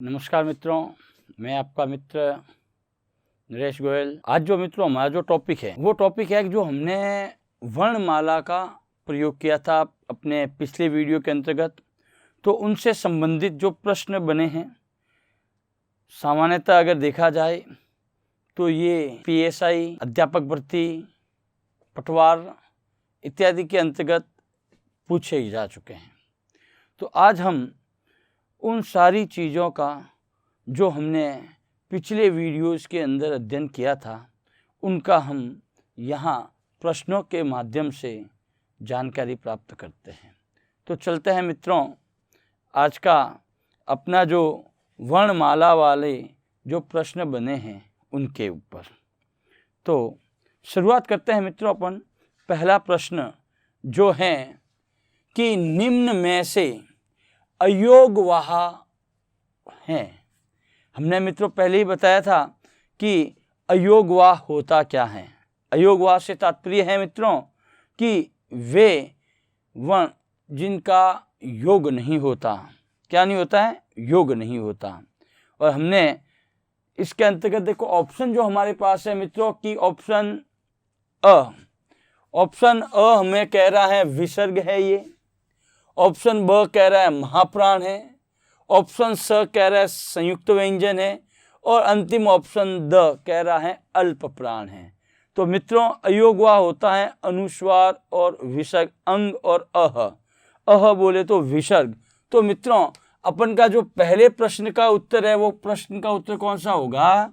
नमस्कार मित्रों, मैं आपका मित्र नरेश गोयल। आज जो मित्रों हमारा जो टॉपिक है वो टॉपिक है जो हमने वर्णमाला का प्रयोग किया था अपने पिछले वीडियो के अंतर्गत। तो उनसे संबंधित जो प्रश्न बने हैं, सामान्यतः अगर देखा जाए तो ये पीएसआई, अध्यापक भर्ती, पटवार इत्यादि के अंतर्गत पूछे जा चुके हैं। तो आज हम उन सारी चीज़ों का जो हमने पिछले वीडियोस के अंदर अध्ययन किया था उनका हम यहाँ प्रश्नों के माध्यम से जानकारी प्राप्त करते हैं। तो चलते हैं मित्रों, आज का अपना जो वर्णमाला वाले जो प्रश्न बने हैं उनके ऊपर। तो शुरुआत करते हैं मित्रों अपन। पहला प्रश्न जो है कि निम्न में से अयोगवाह हैं। हमने मित्रों पहले ही बताया था कि अयोगवाह होता क्या है। अयोगवाह से तात्पर्य है मित्रों कि वे वर्ण जिनका योग नहीं होता। क्या नहीं होता है? योग नहीं होता। और हमने इसके अंतर्गत देखो ऑप्शन जो हमारे पास है मित्रों कि ऑप्शन अ हमें कह रहा है विसर्ग है ये। ऑप्शन ब कह रहा है महाप्राण है। ऑप्शन स कह रहा है संयुक्त व्यंजन है। और अंतिम ऑप्शन द कह रहा है अल्प प्राण है। तो मित्रों अयोगवाह होता है अनुस्वार और विसर्ग, अंग और अह बोले तो विसर्ग। तो मित्रों अपन का जो पहले प्रश्न का उत्तर है वो प्रश्न का उत्तर कौन सा होगा?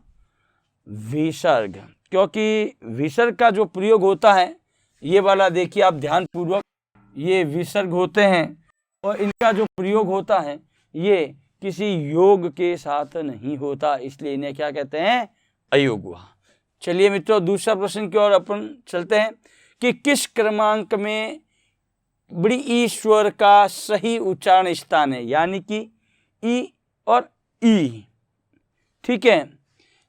विसर्ग। क्योंकि विसर्ग का जो प्रयोग होता है ये वाला देखिए आप ध्यान पूर्वक, ये विसर्ग होते हैं और इनका जो प्रयोग होता है ये किसी योग के साथ नहीं होता, इसलिए इन्हें क्या कहते हैं? अयोगवाह। चलिए मित्रों दूसरा प्रश्न की ओर अपन चलते हैं कि किस क्रमांक में बड़ी ईश्वर का सही उच्चारण स्थान है, यानी कि ई और ई। ठीक है,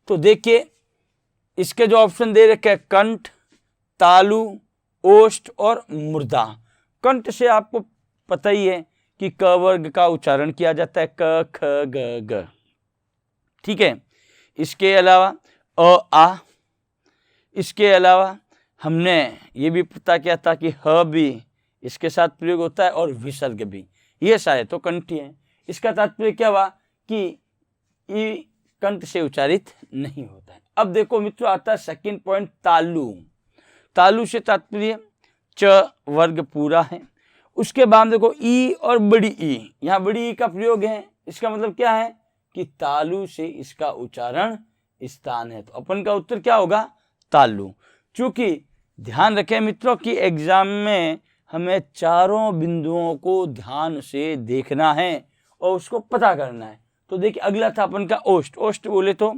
तो देखिए इसके जो ऑप्शन दे रखे हैं कंठ, तालु, ओष्ठ और मूर्धा। कंठ से आपको पता ही है कि क वर्ग का उच्चारण किया जाता है, क ख ग ग। ठीक है, इसके अलावा आ, इसके अलावा हमने ये भी पता किया था कि ह भी इसके साथ प्रयोग होता है और विसर्ग भी। ये सारे तो कंठी हैं। इसका तात्पर्य क्या हुआ कि ई कंठ से उच्चारित नहीं होता है। अब देखो मित्रों आता है सेकंड पॉइंट तालु। तालु से तात्पर्य च वर्ग पूरा है। उसके बाद देखो ई और बड़ी ई, यहाँ बड़ी ई का प्रयोग है। इसका मतलब क्या है कि तालु से इसका उच्चारण स्थान है। तो अपन का उत्तर क्या होगा? तालु। चूंकि ध्यान रखें मित्रों कि एग्जाम में हमें चारों बिंदुओं को ध्यान से देखना है और उसको पता करना है। तो देखिए अगला था अपन का ओष्ठ। ओष्ठ बोले तो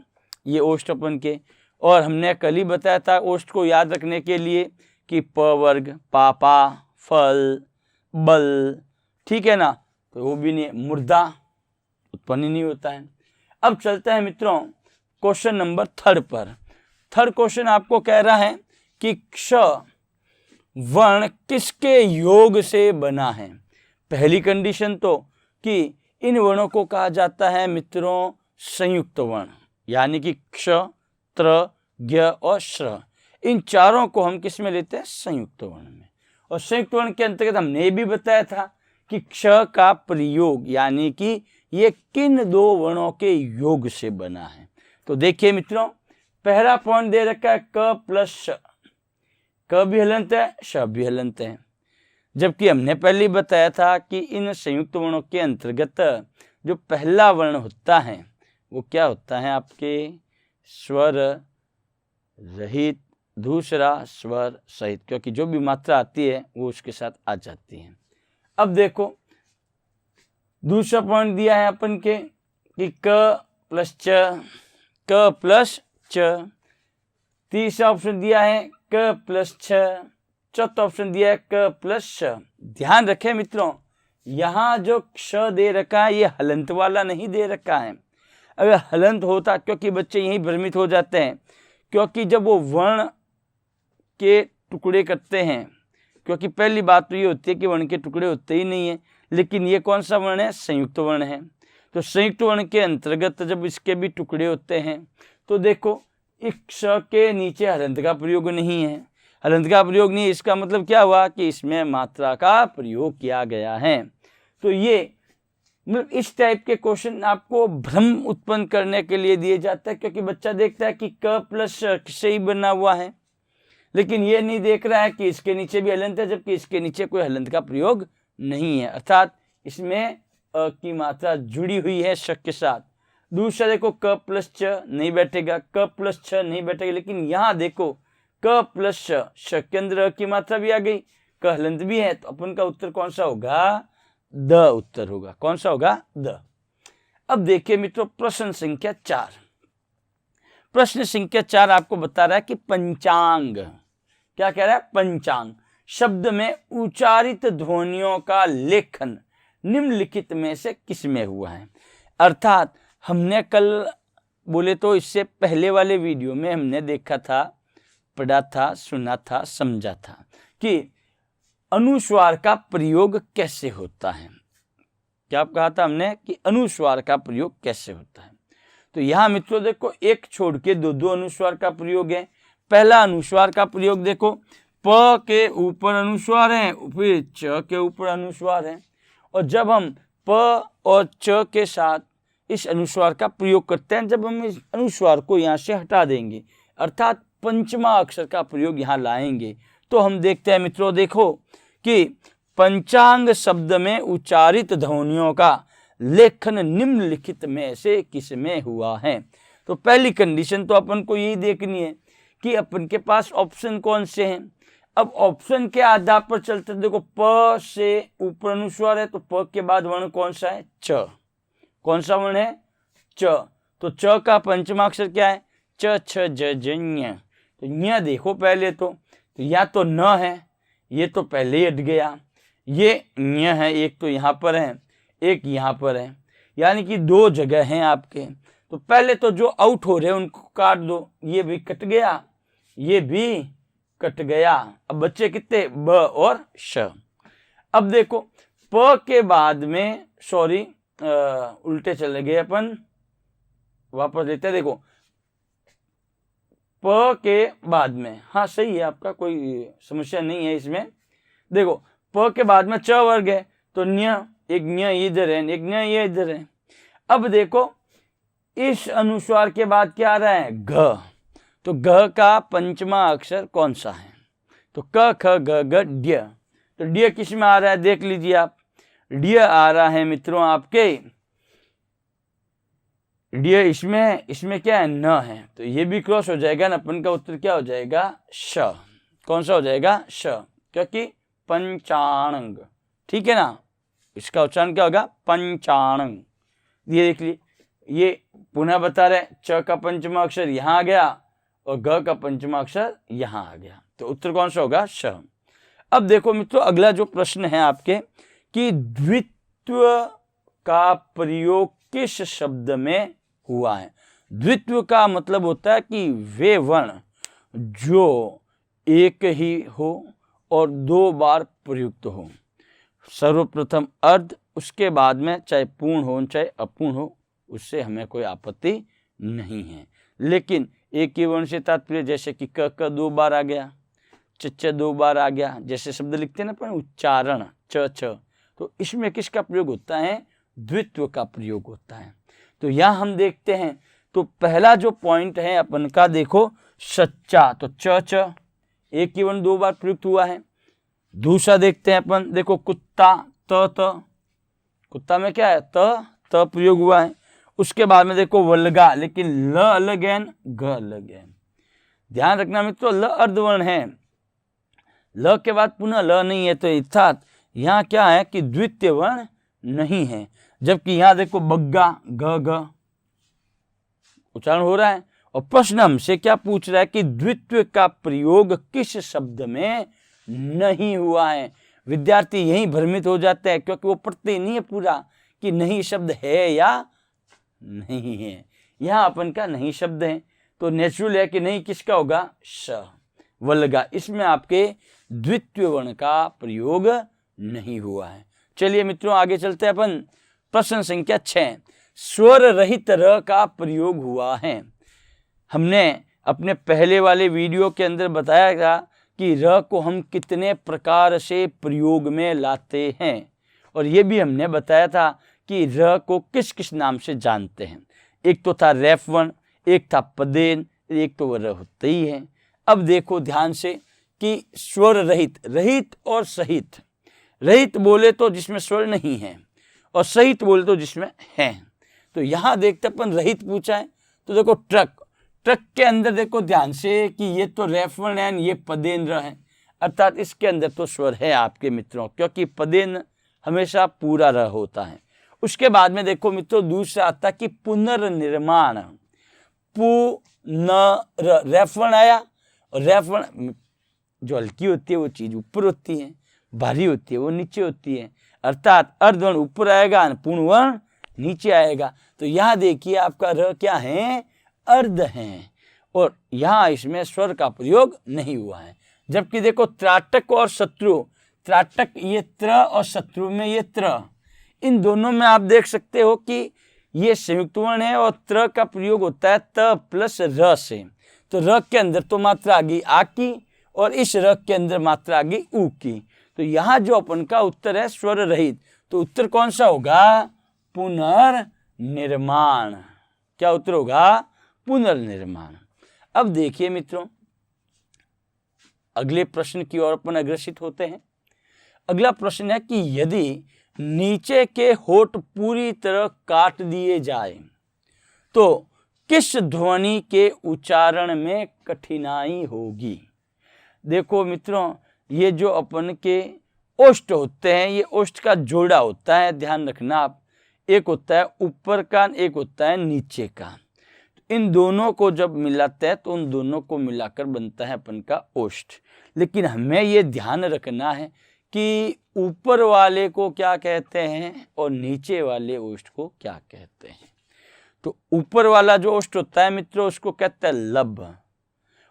ये ओष्ठ अपन के, और हमने कल ही बताया था ओष्ठ को याद रखने के लिए कि प वर्ग, पापा, फल, बल। ठीक है ना, तो वो भी नहीं, मूर्धा उत्पन्न ही नहीं होता है। अब चलते हैं मित्रों क्वेश्चन नंबर 3 पर। थर्ड क्वेश्चन आपको कह रहा है कि क्ष वर्ण किसके योग से बना है। पहली कंडीशन तो कि इन वर्णों को कहा जाता है मित्रों संयुक्त वर्ण, यानी कि क्ष, त्र, ज्ञ और श्र। इन चारों को हम किस में लेते हैं? संयुक्त वर्ण में। और संयुक्त वर्ण के अंतर्गत हमने ये भी बताया था कि क्ष का प्रयोग यानी कि ये किन दो वर्णों के योग से बना है। तो देखिए मित्रों पहला पॉइंट दे रखा है क प्लस श। क भी हलंत है, श भी हलंत है। जबकि हमने पहले ही बताया था कि इन संयुक्त वर्णों के अंतर्गत जो पहला वर्ण होता है वो क्या होता है? आपके स्वर रहित, दूसरा स्वर सहित, क्योंकि जो भी मात्रा आती है वो उसके साथ आ जाती है। अब देखो दूसरा पॉइंट दिया है अपन के कि क प्लस च, क प्लस च। तीसरा ऑप्शन दिया है क प्लस छ। चौथा ऑप्शन दिया है क प्लस श। ध्यान रखें मित्रों यहाँ जो क्ष दे रखा है ये हलंत वाला नहीं दे रखा है। अगर हलंत होता, क्योंकि बच्चे यही भ्रमित हो जाते हैं, क्योंकि जब वो वर्ण के टुकड़े करते हैं, क्योंकि पहली बात तो ये होती है कि वर्ण के टुकड़े होते ही नहीं है, लेकिन ये कौन सा वर्ण है? संयुक्त वर्ण है। तो संयुक्त वर्ण के अंतर्गत जब इसके भी टुकड़े होते हैं तो देखो इस श के नीचे हलंत का प्रयोग नहीं है, हलंत का प्रयोग नहीं, इसका मतलब क्या हुआ कि इसमें मात्रा का प्रयोग किया गया है। तो ये मतलब इस टाइप के क्वेश्चन आपको भ्रम उत्पन्न करने के लिए दिए जाता है, क्योंकि बच्चा देखता है कि क प्लस से ही बना हुआ है, लेकिन ये नहीं देख रहा है कि इसके नीचे भी हलंत है, जबकि इसके नीचे कोई हलंत का प्रयोग नहीं है, अर्थात इसमें अ की मात्रा जुड़ी हुई है श के साथ। दूसरा देखो क प्लस च नहीं बैठेगा, क प्लस छ नहीं बैठेगा, लेकिन यहाँ देखो क प्लस श के अंदर अ की मात्रा भी आ गई, क हलंत भी है, तो अपन का उत्तर कौन सा होगा? द उत्तर होगा। कौन सा होगा? द। अब देखिए मित्रों प्रश्न संख्या 4। प्रश्न संख्या 4 आपको बता रहा है कि पंचांग, क्या कह रहा है? पंचांग शब्द में उच्चारित ध्वनियों का लेखन निम्नलिखित में से किस में हुआ है? अर्थात हमने कल बोले तो इससे पहले वाले वीडियो में हमने देखा था, पढ़ा था, सुना था, समझा था कि अनुस्वार का प्रयोग कैसे होता है। क्या कहा था हमने कि अनुस्वार का प्रयोग कैसे होता है? तो यहाँ मित्रों देखो एक छोड़ के दो अनुस्वार का प्रयोग है। पहला अनुस्वार का प्रयोग देखो, प के ऊपर अनुस्वार है, फिर च के ऊपर अनुस्वार है, और जब हम प और च के साथ इस अनुस्वार का प्रयोग करते हैं, जब हम इस अनुस्वार को यहाँ से हटा देंगे अर्थात पंचमा अक्षर का प्रयोग यहाँ लाएंगे, तो हम देखते हैं मित्रों देखो कि पंचांग शब्द में उच्चारित ध्वनियों का लेखन निम्नलिखित में से किस में हुआ है। तो पहली कंडीशन तो अपन को यही देखनी है कि अपन के पास ऑप्शन कौन से हैं। अब ऑप्शन के आधार पर चलते देखो प से ऊपर अनुस्वार है, तो प के बाद वर्ण कौन सा है? च। कौन सा वर्ण है? च। तो च का पंचमा अक्षर क्या है? च छ ज ज ञ। तो ञ देखो पहले तो या तो न है, ये तो पहले ही हट गया, ये ञ है, एक तो यहाँ पर है, एक यहाँ पर है, यानी कि दो जगह हैं आपके। तो पहले तो जो आउट हो रहे हैं उनको काट दो, ये भी कट गया, ये भी कट गया। अब बच्चे कितने? ब और श। अब देखो प के बाद में सॉरी उल्टे चले गए अपन, वापस लेते हैं। देखो प के बाद में, हाँ सही है आपका, कोई समस्या नहीं है इसमें। देखो प के बाद में च वर्ग है, तो न्य, एक न्य इधर है, एक न्य ये इधर है। अब देखो इस अनुस्वार के बाद क्या आ रहा है? घ। तो घ का पंचमा अक्षर कौन सा है? तो क ख ग घ ड्य। तो ड्य किस में आ रहा है? देख लीजिए आप, ड्य आ रहा है मित्रों आपके, ड्य इसमें क्या है? न है, तो ये भी क्रॉस हो जाएगा ना, अपन का उत्तर क्या हो जाएगा? श। कौन सा हो जाएगा? श, क्योंकि पंचांग, ठीक है ना, इसका उच्चारण क्या होगा? पंचांग। ये देख लीजिए, ये पुनः बता रहे, च का पंचमा अक्षर यहाँ आ गया और ग का पंचमा अक्षर यहाँ आ गया, तो उत्तर कौन सा होगा? श। अब देखो मित्रों अगला जो प्रश्न है आपके कि द्वित्व का प्रयोग किस शब्द में हुआ है? द्वित्व का मतलब होता है कि वे वर्ण जो एक ही हो और दो बार प्रयुक्त हो। सर्वप्रथम अर्ध, उसके बाद में चाहे पूर्ण हो चाहे अपूर्ण हो, उससे हमें कोई आपत्ति नहीं है। लेकिन एक ही वर्ण से तात्पर्य, जैसे कि क दो बार आ गया, च दो बार आ गया, जैसे शब्द लिखते हैं ना अपन उच्चारण च, तो इसमें किसका प्रयोग होता है? द्वित्व का प्रयोग होता है। तो यहाँ हम देखते हैं, तो पहला जो पॉइंट है अपन का देखो सच्चा, तो च एक ही वर्ण दो बार प्रयुक्त हुआ है। दूसरा देखते हैं अपन, देखो कुत्ता, त, कुत्ता में क्या है? त प्रयोग हुआ है। उसके बाद में देखो वल्गा, लेकिन ल अलग है, ग अलग है। ध्यान रखना मित्रों, ल अर्धवर्ण है, ल के बाद पुनः ल नहीं है, तो अर्थात यहाँ क्या है कि द्वितीय वर्ण नहीं है। जबकि यहाँ देखो बग्गा, ग उच्चारण हो रहा है। और प्रश्न हमसे क्या पूछ रहा है कि द्वित्व का प्रयोग किस शब्द में नहीं हुआ है। विद्यार्थी यही भ्रमित हो जाते हैं, क्योंकि वो पढ़ते नहीं है पूरा कि नहीं शब्द है या नहीं है। यहाँ अपन का नहीं शब्द है, तो नेचुरल है कि नहीं किसका होगा? श, वल्गा। इसमें आपके द्वितीय वर्ण का प्रयोग नहीं हुआ है। चलिए मित्रों आगे चलते हैं अपन। प्रश्न संख्या 6, स्वर रहित र का प्रयोग हुआ है। हमने अपने पहले वाले वीडियो के अंदर बताया था कि र को हम कितने प्रकार से प्रयोग में लाते हैं, और ये भी हमने बताया था कि र को किस किस नाम से जानते हैं। एक तो था रेफवर्ण, एक था पदेन, एक तो र होता ही है। अब देखो ध्यान से कि स्वर रहित, रहित और सहित। रहित बोले तो जिसमें स्वर नहीं है, और सहित बोले तो जिसमें है। तो यहाँ देखते अपन रहित पूछा है, तो देखो ट्रक, ट्रक के अंदर देखो ध्यान से कि ये तो रेफवर्ण है, ये पदेन र है, अर्थात इसके अंदर तो स्वर है आपके मित्रों, क्योंकि पदेन हमेशा पूरा र होता है। उसके बाद में देखो मित्रों दूसरा आता कि पुनर्निर्माण। पुनर रेफवर्ण आया, और रेफवर्ण जो हल्की होती है वो चीज ऊपर होती है, भारी होती है वो नीचे होती है, अर्थात अर्धवर्ण ऊपर आएगा और पूर्णवर्ण नीचे आएगा। तो यहाँ देखिए आपका र क्या है, अर्ध है, और यहाँ इसमें स्वर का प्रयोग नहीं हुआ है। जबकि देखो त्राटक और शत्रु, त्राटक ये त्र और शत्रु में ये त्र, इन दोनों में आप देख सकते हो कि ये संयुक्त वर्ण है, और त्र का प्रयोग होता है त प्लस र से। तो र के अंदर तो मात्रा आ गई आ की, और इस र के अंदर मात्रा आ गई ऊ की। तो यहाँ जो अपन का उत्तर है स्वर रहित, तो उत्तर कौन सा होगा, पुनर्निर्माण। क्या उत्तर होगा, पुनर्निर्माण। अब देखिए मित्रों अगले प्रश्न की ओर अपन अग्रसित होते हैं। अगला प्रश्न है कि यदि नीचे के होठ पूरी तरह काट दिए जाए तो किस ध्वनि के उच्चारण में कठिनाई होगी। देखो मित्रों ये जो अपन के ओष्ठ होते हैं, ये ओष्ठ का जोड़ा होता है, ध्यान रखना आप। एक होता है ऊपर का, एक होता है नीचे का। इन दोनों को जब मिलाते हैं तो उन दोनों को मिलाकर बनता है अपन का ओष्ठ। लेकिन हमें ये ध्यान रखना है कि ऊपर वाले को क्या कहते हैं और नीचे वाले ओष्ठ को क्या कहते हैं। तो ऊपर वाला जो ओष्ठ होता है मित्रों उसको कहते हैं लब,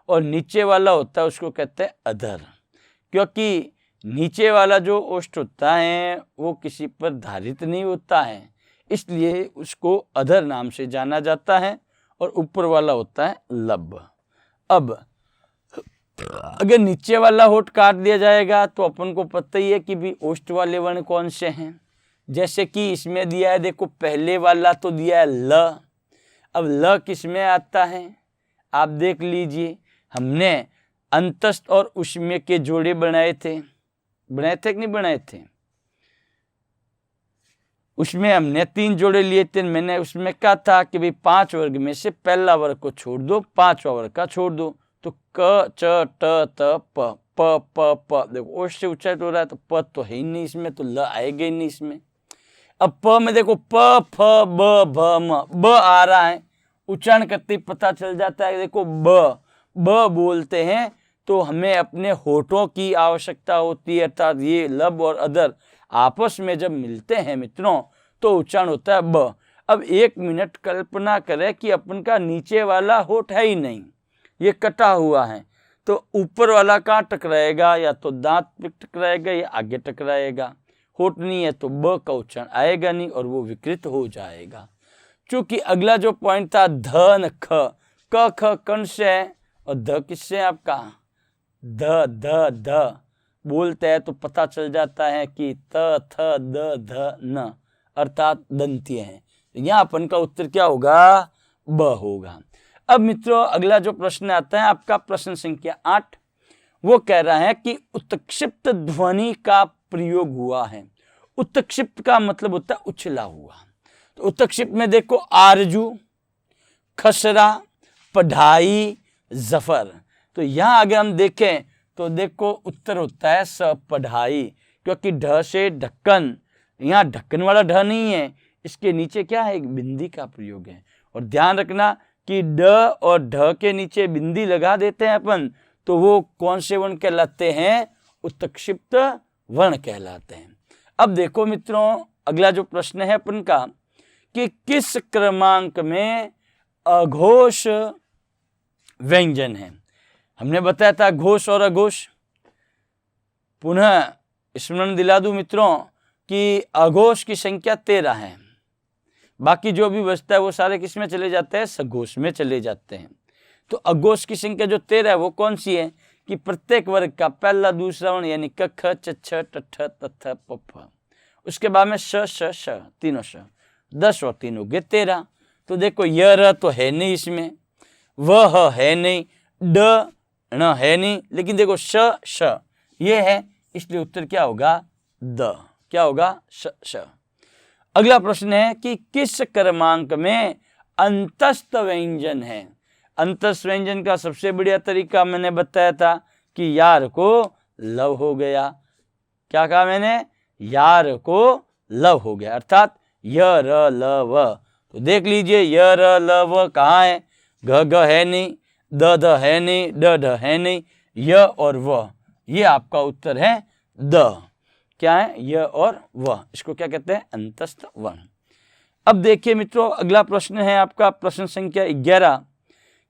और नीचे वाला होता है उसको कहते हैं अधर। क्योंकि नीचे वाला जो ओष्ठ होता है वो किसी पर धारित नहीं होता है, इसलिए उसको अधर नाम से जाना जाता है, और ऊपर वाला होता है लब। अब अगर नीचे वाला होठ काट दिया जाएगा तो अपन को पता ही है कि भी ओष्ठ वाले वर्ण कौन से हैं। जैसे कि इसमें दिया है, देखो पहले वाला तो दिया है ल। अब ल किस में आता है, आप देख लीजिए। हमने अंतस्थ और उष्म्य के जोड़े बनाए थे कि नहीं बनाए थे। उसमें हमने 3 जोड़े लिए थे। मैंने उसमें कहा था कि भाई 5 वर्ग में से पहला वर्ग को छोड़ दो, 5वां वर्ग का छोड़ दो। तो क च ट त प प प प देखो ओष्ठ से उच्चारित हो रहा है, तो प तो है ही नहीं इसमें, तो ल आएगा ही नहीं इसमें। अब प में देखो प फ ब भ म, ब आ रहा है, उच्चारण करते ही पता चल जाता है। देखो ब बोलते हैं तो हमें अपने होठों की आवश्यकता होती है, अर्थात ये लब और अधर आपस में जब मिलते हैं मित्रों तो उच्चारण होता है ब। अब 1 मिनट कल्पना करें कि अपन का नीचे वाला होठ है ही नहीं, ये कटा हुआ है, तो ऊपर वाला कहाँ टकराएगा, या तो दांत पे टकराएगा या आगे टकराएगा। होठ नहीं है तो ब का उच्चारण आएगा नहीं और वो विकृत हो जाएगा। चूंकि अगला जो पॉइंट था ध न ख, क ख कर्ण से है और ध किससे आपका ध बोलते हैं तो पता चल जाता है कि त थ द ध न अर्थात दंत्य है। यहाँ अपन का उत्तर क्या होगा, ब होगा। अब मित्रों अगला जो प्रश्न आता है आपका प्रश्न संख्या 8, वो कह रहा है कि उत्क्षिप्त ध्वनि का प्रयोग हुआ है। उत्क्षिप्त का मतलब होता है उछला हुआ। तो उत्क्षिप्त में देखो आरजू, खसरा, पढ़ाई, जफर। तो यहाँ अगर हम देखें तो देखो उत्तर होता है स पढ़ाई, क्योंकि ढ से ढक्कन, यहाँ ढक्कन वाला ढ नहीं है, इसके नीचे क्या है, एक बिंदी का प्रयोग है। और ध्यान रखना कि ड और ढ के नीचे बिंदी लगा देते हैं अपन तो वो कौन से वर्ण कहलाते हैं, उत्क्षिप्त वर्ण कहलाते हैं। अब देखो मित्रों अगला जो प्रश्न है अपन का कि किस क्रमांक में अघोष व्यंजन है। हमने बताया था घोष और अघोष। पुनः स्मरण दिला दूं मित्रों कि अघोष की संख्या 13 है, बाकी जो भी बचता है वो सारे किस में चले जाते हैं, सघोष में चले जाते हैं। तो अघोष की संख्या जो 13 है वो कौन सी है कि प्रत्येक वर्ग का पहला दूसरा वर्ण यानी क ख च छ ट ठ त थ प फ, उसके बाद में श श श, तीनों श, 10 और 3 हो गए 13। तो देखो य र तो है नहीं इसमें, व ह है नहीं, ड न है नहीं, लेकिन देखो श श ये है, इसलिए उत्तर क्या होगा, द। क्या होगा, श श। अगला प्रश्न है कि किस क्रमांक में अंतस्थ व्यंजन है। अंतस्थ व्यंजन का सबसे बढ़िया तरीका मैंने बताया था कि यार को लव हो गया। क्या कहा मैंने, यार को लव हो गया, अर्थात य र ल व। तो देख लीजिए य र ल व कहाँ है, घ घ है नहीं, द ध है नहीं, ड ढ है नहीं, य और व, ये आपका उत्तर है द। क्या है, य और व, इसको क्या कहते हैं, अंतस्थ वर्ण। अब देखिए मित्रों, अगला प्रश्न है आपका प्रश्न संख्या 11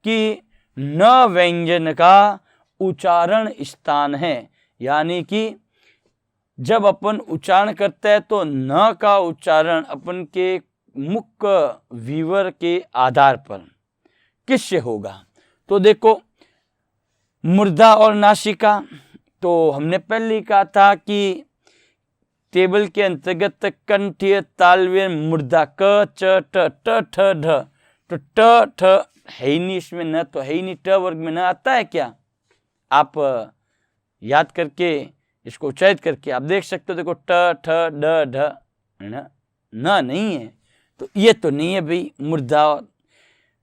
कि न व्यंजन का उच्चारण स्थान है, यानी कि जब अपन उच्चारण करते हैं तो न का उच्चारण अपन के मुख्य विवर के आधार पर किससे होगा। तो देखो मूर्धा और नासिका, तो हमने पहले ही कहा था कि टेबल के अंतर्गत कंठीय तालव्य मूर्धा क च ट ट ठ ढ, तो ट ठ है ही नहीं इसमें, न तो है ही नहीं, ट वर्ग में न आता है क्या, आप याद करके इसको उच्चारित करके आप देख सकते हो। देखो ट ठ ड ढ न नहीं है, तो ये तो नहीं है भाई मूर्धा।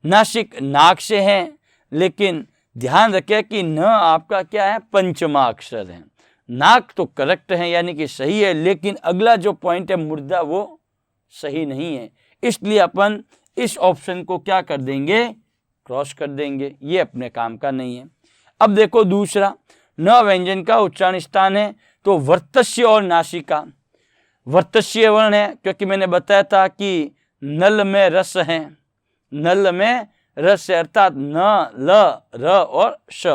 नासिक नाक से है, लेकिन ध्यान रखें कि न आपका क्या है, पंचमा अक्षर है। नाक तो करेक्ट है यानी कि सही है, लेकिन अगला जो पॉइंट है मूर्धा वो सही नहीं है, इसलिए अपन इस ऑप्शन को क्या कर देंगे, क्रॉस कर देंगे, ये अपने काम का नहीं है। अब देखो दूसरा, न व्यंजन का उच्चारण स्थान है, तो वर्तस्य और नासिका। वर्तस्य वर्ण है क्योंकि मैंने बताया था कि नल में रस है, नल में रस है, अर्थात न ल र और श,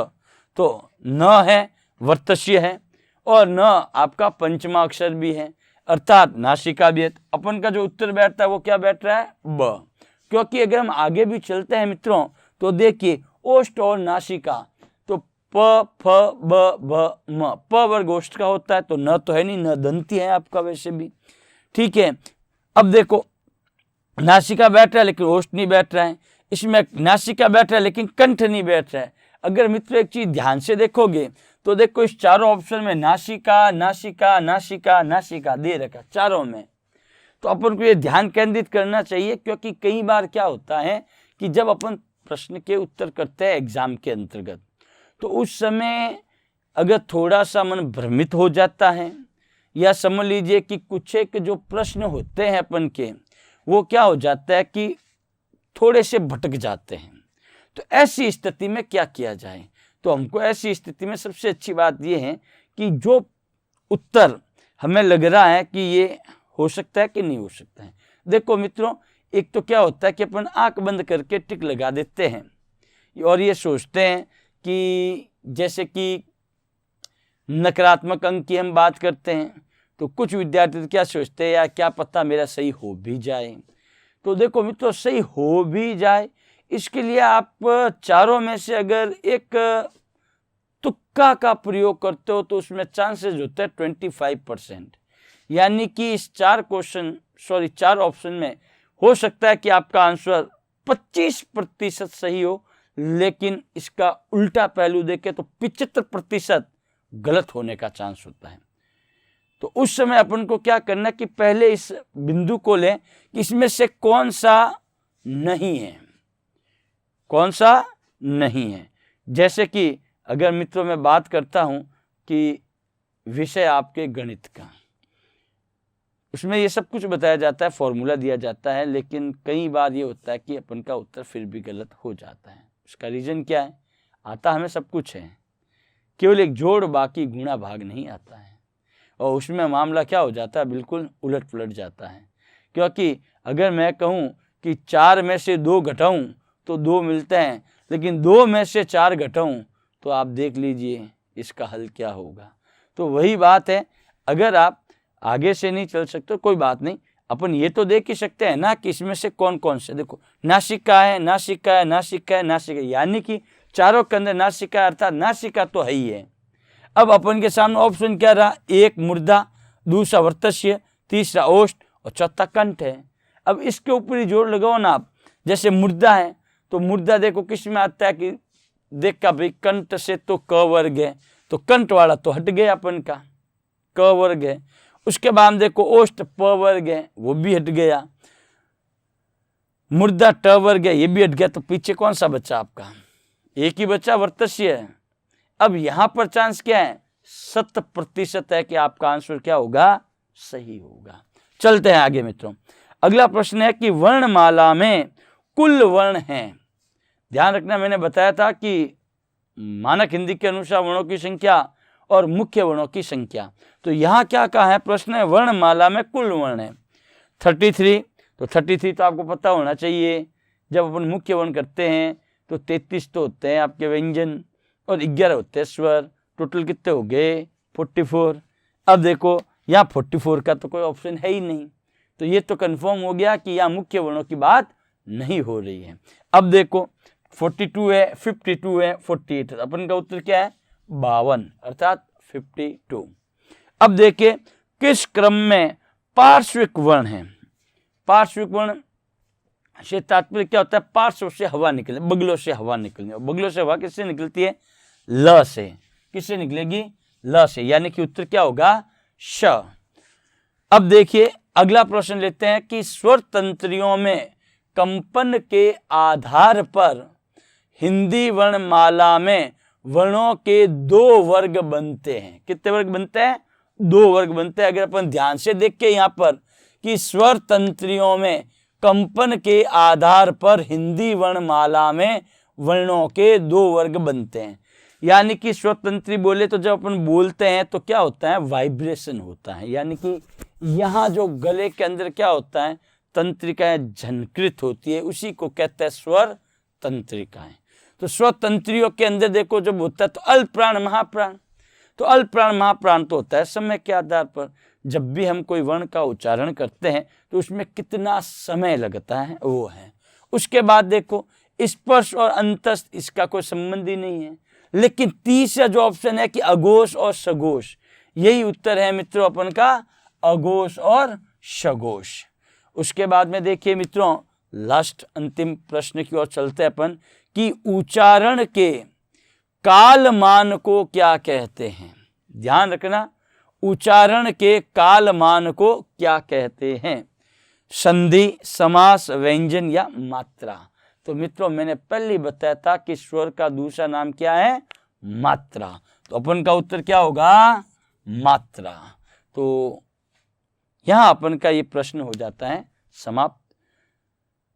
तो न है वर्तस्य है, और न आपका पंचमा अक्षर भी है, अर्थात नासिका भी है। अपन का जो उत्तर बैठता है वो क्या बैठ रहा है, ब। क्योंकि अगर हम आगे भी चलते हैं मित्रों तो देखिए ओष्ठ और नासिका, तो प फ ब भ म, प वर्ग ओष्ठ का होता है, तो न तो है नहीं, न दंती है आपका वैसे भी, ठीक है। अब देखो नासिका बैठ रहा है लेकिन ओष्ठ नहीं बैठ रहा है, इसमें नासिका बैठ रहा है लेकिन कंठ नहीं बैठ रहा है। अगर मित्र एक चीज ध्यान से देखोगे तो देखो इस चारों ऑप्शन में नासिका नासिका नासिका नासिका दे रखा चारों में, तो अपन को ये ध्यान केंद्रित करना चाहिए, क्योंकि कई बार क्या होता है कि जब अपन प्रश्न के उत्तर करते हैं एग्जाम के अंतर्गत, तो उस समय अगर थोड़ा सा मन भ्रमित हो जाता है, या समझ लीजिए कि कुछ एक जो प्रश्न होते हैं अपन के वो क्या हो जाता है कि थोड़े से भटक जाते हैं। तो ऐसी स्थिति में क्या किया जाए, तो हमको ऐसी स्थिति में सबसे अच्छी बात यह है कि जो उत्तर हमें लग रहा है कि ये हो सकता है कि नहीं हो सकता है। देखो मित्रों, एक तो क्या होता है कि अपन आंख बंद करके टिक लगा देते हैं और ये सोचते हैं कि जैसे कि नकारात्मक अंक की हम बात करते हैं, तो कुछ विद्यार्थी तो क्या सोचते हैं, यार क्या पता मेरा सही हो भी जाए। तो देखो मित्रों, सही हो भी जाए इसके लिए आप चारों में से अगर एक तुक्का का प्रयोग करते हो तो उसमें चांसेस होते हैं 25%, यानी कि इस चार ऑप्शन में हो सकता है कि आपका आंसर 25% सही हो, लेकिन इसका उल्टा पहलू देखें तो 75% गलत होने का चांस होता है। तो उस समय अपन को क्या करना है कि पहले इस बिंदु को लें कि इसमें से कौन सा नहीं है, कौन सा नहीं है। जैसे कि अगर मित्रों मैं बात करता हूं कि विषय आपके गणित का, उसमें ये सब कुछ बताया जाता है, फॉर्मूला दिया जाता है, लेकिन कई बार ये होता है कि अपन का उत्तर फिर भी गलत हो जाता है। उसका रीजन क्या है, आता हमें सब कुछ है, केवल एक जोड़ बाकी गुणा भाग नहीं आता है, और उसमें मामला क्या हो जाता है, बिल्कुल उलट पुलट जाता है। क्योंकि अगर मैं कहूँ कि 4 में से 2 घटाऊँ तो 2 मिलते हैं, लेकिन 2 में से 4 घटाऊँ तो आप देख लीजिए इसका हल क्या होगा। तो वही बात है, अगर आप आगे से नहीं चल सकते कोई बात नहीं, अपन ये तो देख ही सकते हैं ना कि इसमें से कौन कौन से, देखो नासिका है, नासिका है, नासिका है, नासिका, यानी कि चारों के अंदर नासिका अर्थात नासिका तो है ही है। अब अपन के सामने ऑप्शन क्या रहा, एक मुर्दा, दूसरा वर्तस्य, तीसरा ओष्ठ और चौथा कंठ है। अब इसके ऊपर ही जोर लगाओ ना आप। जैसे मुर्दा है तो मुर्दा देखो किस में आता है कि देखा भाई कंठ से तो क वर्ग है, तो कंठ वाला तो हट गया अपन का, क वर्ग है। उसके बाद देखो ओष्ठ प वर्ग है, वो भी हट गया। मुर्दा ट वर्ग है, ये भी हट गया। तो पीछे कौन सा बचा आपका, एक ही बचा, वर्तस्य है। अब यहां पर चांस क्या है, 100% है कि आपका आंसर क्या होगा, सही होगा। चलते हैं आगे मित्रों। अगला प्रश्न है कि वर्णमाला में कुल वर्ण हैं। ध्यान रखना, मैंने बताया था कि मानक हिंदी के अनुसार वर्णों की संख्या और मुख्य वर्णों की संख्या। तो यहाँ क्या कहा है, प्रश्न है वर्णमाला में कुल वर्ण है 33। तो 33 तो आपको पता होना चाहिए। जब अपन मुख्य वर्ण करते हैं तो 33 तो होते हैं आपके व्यंजन और 11 होते हैं स्वर। टोटल कितने हो गए, 44। अब देखो यहाँ 44 का तो कोई ऑप्शन है ही नहीं, तो ये तो कंफर्म हो गया कि यहाँ मुख्य वर्णों की बात नहीं हो रही है। अब देखो 42 है, 52 है, 48, अपन का उत्तर क्या है, 52 अर्थात 52। अब देखिए किस क्रम में पार्श्विक वर्ण है। पार्श्विक वर्ण से तात्पर्य क्या होता है, पार्श्व से हवा निकले, बगलों से हवा निकलने। और बगलों से हवा किससे निकलती है, ल से। किससे निकलेगी, ल से, यानी कि उत्तर क्या होगा, श। अब देखिए अगला प्रश्न लेते हैं कि स्वर तंत्रियों में कंपन के आधार पर हिंदी वर्णमाला में वर्णों के 2 वर्ग बनते हैं। कितने वर्ग बनते हैं, 2 वर्ग बनते हैं। अगर अपन ध्यान से देख के यहाँ पर कि स्वर तंत्रियों में कंपन के आधार पर हिंदी वर्णमाला में वर्णों के 2 वर्ग बनते हैं, यानी कि स्वर तंत्री बोले तो जब अपन बोलते हैं तो क्या होता है, वाइब्रेशन होता है। यानी कि यहाँ जो गले के अंदर क्या होता है, तंत्रिकाएं झनकृत होती है, उसी को कहते हैं स्वर तंत्रिकाएं। तो स्वर तंत्रियों के अंदर देखो जब होता है तो अल्प प्राण महाप्राण। तो अल्प प्राण महाप्राण तो होता है समय के आधार पर। जब भी हम कोई वर्ण का उच्चारण करते हैं तो उसमें कितना समय लगता है वो है। उसके बाद देखो स्पर्श और अंतस्थ, इसका कोई संबंध ही नहीं है। लेकिन तीसरा जो ऑप्शन है कि अघोष और सघोष, यही उत्तर है मित्रों अपन का, अघोष और सघोष। उसके बाद में देखिए मित्रों लास्ट अंतिम प्रश्न की ओर चलते हैं अपन कि उच्चारण के कालमान को क्या कहते हैं। ध्यान रखना, उच्चारण के कालमान को क्या कहते हैं, संधि, समास, व्यंजन या मात्रा। तो मित्रों मैंने पहले बताया था कि स्वर का दूसरा नाम क्या है, मात्रा। तो अपन का उत्तर क्या होगा, मात्रा। तो यहाँ अपन का ये प्रश्न हो जाता है समाप्त।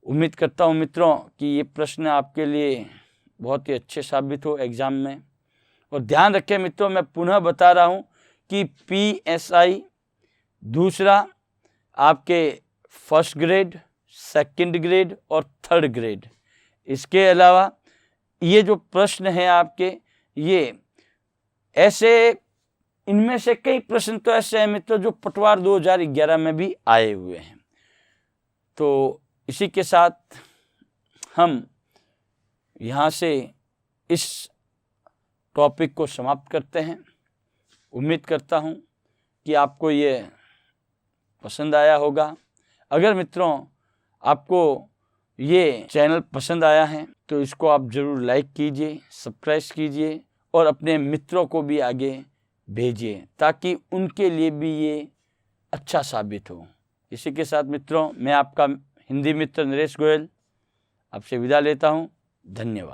उम्मीद करता हूँ मित्रों कि ये प्रश्न आपके लिए बहुत ही अच्छे साबित हो एग्जाम में। और ध्यान रखें मित्रों, मैं पुनः बता रहा हूँ कि PSI दूसरा आपके फर्स्ट ग्रेड, सेकंड ग्रेड और थर्ड ग्रेड, इसके अलावा ये जो प्रश्न है आपके, ये ऐसे इनमें से कई प्रश्न तो ऐसे हैं मित्रों जो पटवार 2011 में भी आए हुए हैं। तो इसी के साथ हम यहाँ से इस टॉपिक को समाप्त करते हैं। उम्मीद करता हूँ कि आपको ये पसंद आया होगा। अगर मित्रों आपको ये चैनल पसंद आया है तो इसको आप ज़रूर लाइक कीजिए, सब्सक्राइब कीजिए और अपने मित्रों को भी आगे भेजिए ताकि उनके लिए भी ये अच्छा साबित हो। इसी के साथ मित्रों मैं आपका हिंदी मित्र नरेश गोयल आपसे विदा लेता हूँ। धन्यवाद।